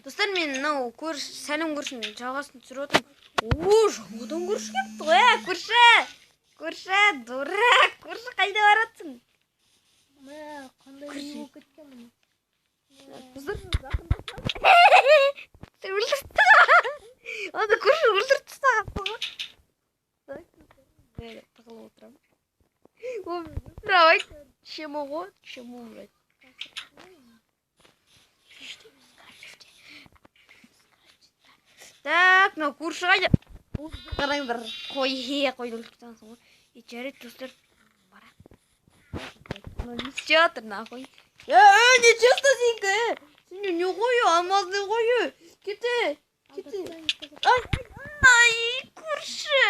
Достар, мен мынау сәлем көршінің жағасын түсіріп отырмын. Жаңадан көрші келіпті ғой. Көрші, дурак. Көрші, қайда баратсың? Қандай үй болып кеткен мұны? Достар, жақындасам. Сен өлтіртті. Ана көрші өлтіртті саған. Тығылып отырамын. Давай, чему ғой? Чему, блядь? Так, мынау көрші қайда? Қараңдар, қойды өлтірткен ғой. Жарайды, достар. Барақ. Не істеп нахуй? Не чисто сенька? Сен не қою? Алмазды қою? Кете. Ай, көрші.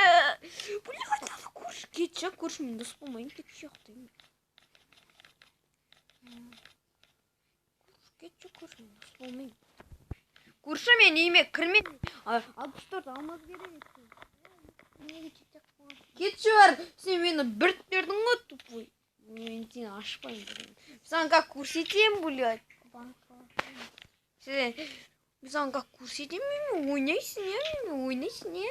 Блядь, надо көрші. Кетші, көрші мен дос болмайын. Кетші яқтаймын. Кетші, көрші мен дос болмайын. Көрші мен үйіме кірмейді. 64 алмаз керек. Кетші бар. Сен мені бірт бердің ғой, тупой. Мен сені ашпаймын. Саған как көрсетем, блядь. Сен саған как көрсетем, мен ойнайсың, не?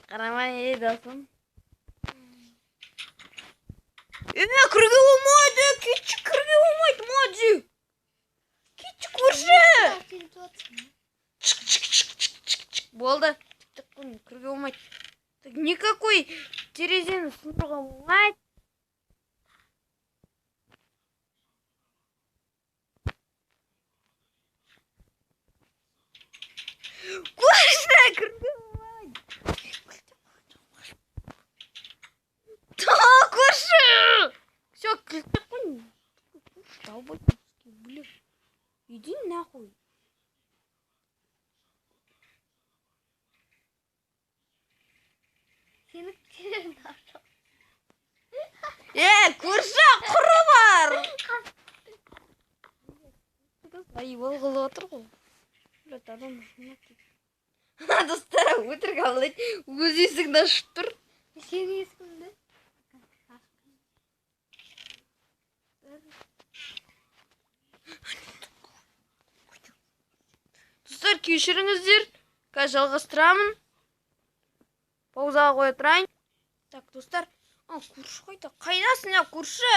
Қарамай, досым. Кірге болмайды, кетші кірге болмайды, маджи. Кетші көрші. Чик. Болды. Кірге болмайды. Никакой терезені сындыруға болмайды. Көрші, кірге болмайды. Көрші! Все, кілтіп қой. Долбойки, блин. Иди нахуй. Көрші, құры бар. Айбол қылып отыр ғой. Достар, өтірік алайды. Өз есігін ашып тұр. Сен есігіңді? Достар, кешіріңіздер. Қазір жалғастырамын. Паузаға қоя тұрайын. Так, достар. Көрші қайда? Қайдасың, көрші?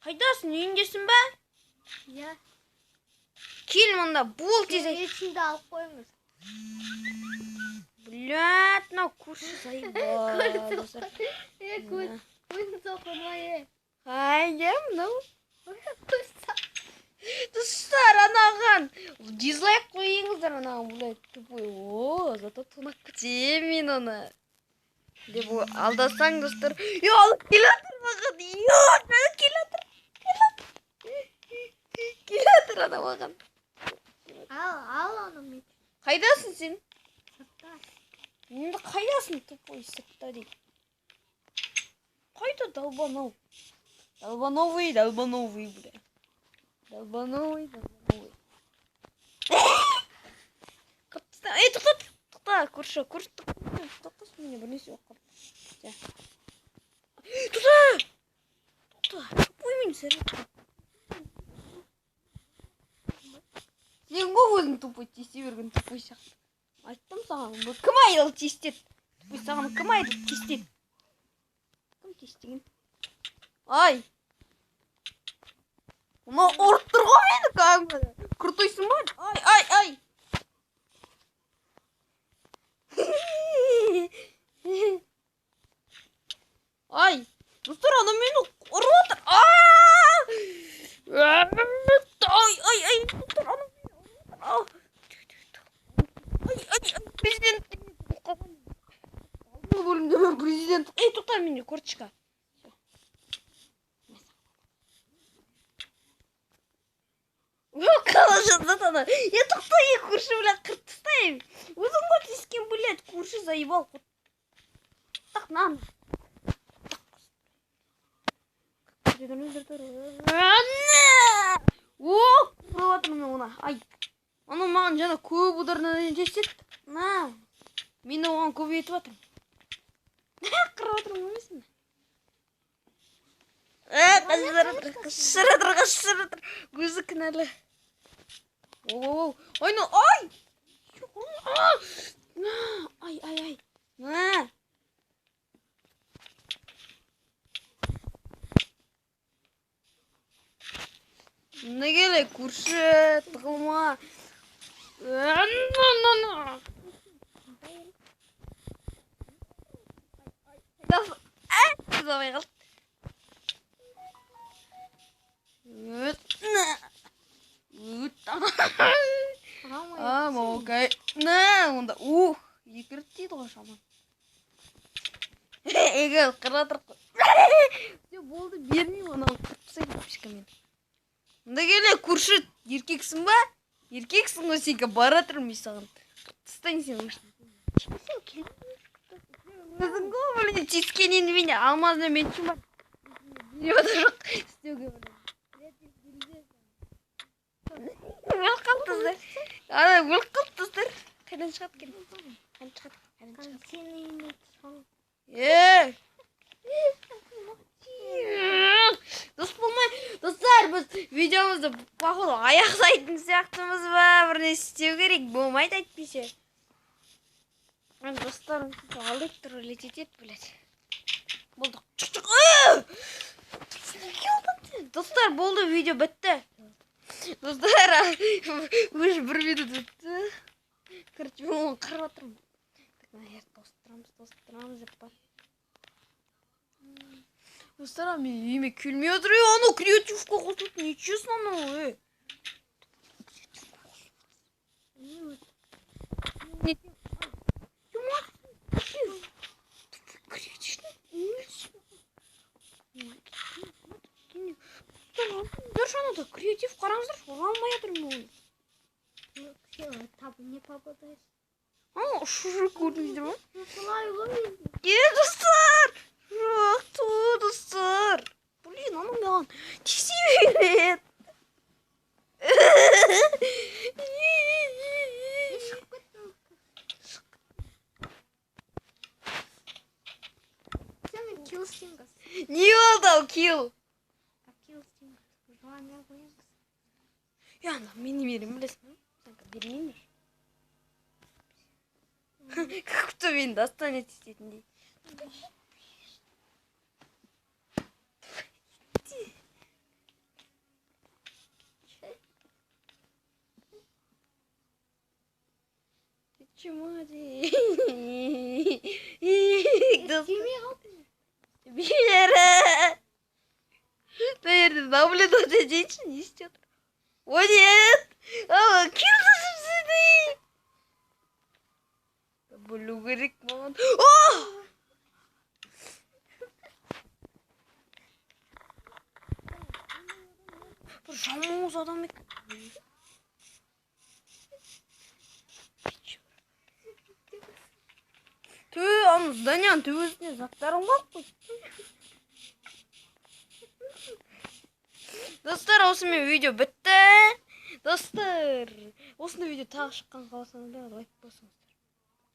Қайдасың, үйіндесің ба? Я. Кел мұнда, бол тез. Есіңді алып қойыңыз. Блядь, мынау көрші заебал. Көзін соқырмай. Қайда мынау? Достар, анаған дизлайк қойыңыздар, анаған, блядь, тупой. Зато тонақ күтем мен оны. Деп алдасаң, достар. Алып келатыр маған. Келатыр ана маған. Ал оны мен. Қайдасың сен? Сыртта. Енді қайдасың, тупой, сыртта дейді. Қайда долбанов? Долбановый, бля. Долбановый. Тоқта, көрші, тоқтасын мене бірнесе оқып. Тоқта, тупой сәрі. Сен ғой өзің тупой тесте берген тупой сияқты. Айттым саған, кім айдыл тестет? Тупой саған кім айдыл тестет? Кім тестеген? Ай! Оны ұрып тұр ғой мені кәдімгі. Құртойсың ба? Ай! Ай! Достар, ана мені ұрып отыр. Ай! Достар, ана мені ұрып отыр. Президент. Бөлімде мен президент. Тоқта мені, корточка. Қалажат ана. Тоқта, көрші, блядь, қырып тастайын. Өзің ғой тескен, блядь, көрші заебал. Так, нан. Құрып атырмын ona. Ай. Ана маған жана көп ударынан жесет. Мені оған көп етіп атырмын. Қырып атырмын, өмесің бе? Қашыры. Өзі кінәлі. Оу. Айна, ай! Ай. Не келе, көрші, тығылма. Давай қалды. Окей. Онда, екі рет дейді ғой шаман. Егер қыратыр қой. Болды, бермеймін онан қыртпысайды пішкімен. Онда келе, көрші, еркексің ба? Еркексің ғой, сенке баратырмын саған. Қыртыстайын сен өшін. Өзің ғой, біліне, ческенен мен алмазына мен чумар. Береді жоқ, істеуге біліне. Өліп қалыптыздар. Өліп қалыптыздар. Қайдан шығады келін? Қайдан шығады? Сені үйіне тұсал. Дос болмай, достар, біз видеомызды походу аяқтайтын сияқтымыз ба? Бір не істеу керек, болмайды әйтпесе. Достарым алдық тұры лететет, блядь. Болды. Достар, болды, видео бітті. Достар, уже 1 минут бітті. Короче, оны қарап отырмын. Так, наверное, тостырамыз деп па. Достар, мен үйіме келмей отыр. Аны креативқа қосылып, нечесін аны, Дұршанады, креатив қараңыздар, орамай атырмын оны. Табы не попадайсың? Шұры көрдіңіздер ма? Солай ғой. Достар! Жоқ, достар! Блин, аны маған тисе береді. Сені килл істеңіз. Не болды ау килл? Килл істеңіз. Желание қойыңыз. Мені берем, білесің ба? Сәнка бермеймдер. Кто мені достанет істейтіндей. Почему ты? Келмей қалды. Бері! Наверное, наблюдать женщин не істеп. О, нет! Килл засыпсыды! Білу керек маған. Бір жамауыз адам екен. Аны зданияның төбесіне заттарым қап қой. Достар, осымен видео бітті. Достар, осындай видео тағы шыққан қаласаңыздар лайк басыңыз.